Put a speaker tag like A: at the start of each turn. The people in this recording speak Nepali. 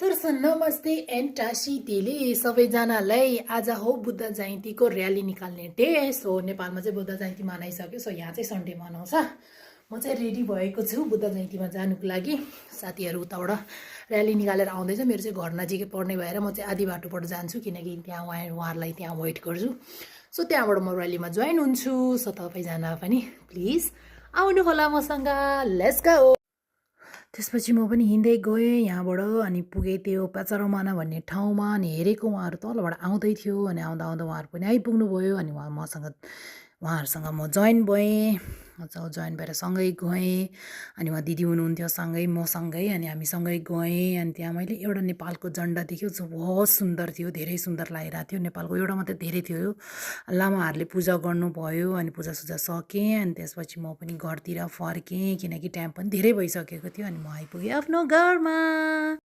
A: दर्शन नमस्ते एन्ड टासी तेले सबैजनालाई आज हो बुद्ध जयन्तीको र्याली निकाल्ने डे। सो नेपालमा चाहिँ बुद्ध जयन्ती मनाइसक्यो। सो यहाँ चाहिँ सन्डे मनाउँछ। म चाहिँ रेडी भएको छु बुद्ध जयन्तीमा जानुको लागि। साथीहरू उताबाट र्याली निकालेर आउँदैछ। मेरो चाहिँ घर नजिकै पर्ने भएर म चाहिँ आधी बाटोबाट जान्छु, किनकि त्यहाँ उहाँहरूलाई त्यहाँ वेट गर्छु। सो त्यहाँबाट म र्यालीमा जोइन हुन्छु। सो सबैजना पनि प्लिज आउनु होला मसँग। Let's go. त्यसपछि म पनि हिँड्दै गएँ यहाँबाट अनि पुगेँ त्यो पाचारमाना भन्ने ठाउँमा। अनि हेरेको उहाँहरू तलबाट आउँदै थियो अनि आउँदा आउँदा उहाँहरू पनि आइपुग्नुभयो। अनि उहाँहरूसँग म जोइन भएँ। जोइन भएर सँगै गएँ। अनि उहाँ दिदी हुनुहुन्थ्यो सँगै मसँगै, अनि हामी सँगै गएँ। अनि त्यहाँ मैले एउटा नेपालको झन्डा देख्यो जो बहुत सुन्दर थियो, धेरै सुन्दर लागिरहेको थियो। नेपालको एउटा मात्रै धेरै थियो। लामाहरूले पूजा गर्नुभयो अनि पूजासुजा सकेँ। अनि त्यसपछि म पनि घरतिर फर्केँ, किनकि टाइम पनि धेरै भइसकेको थियो। अनि म आइपुगेँ आफ्नो घरमा।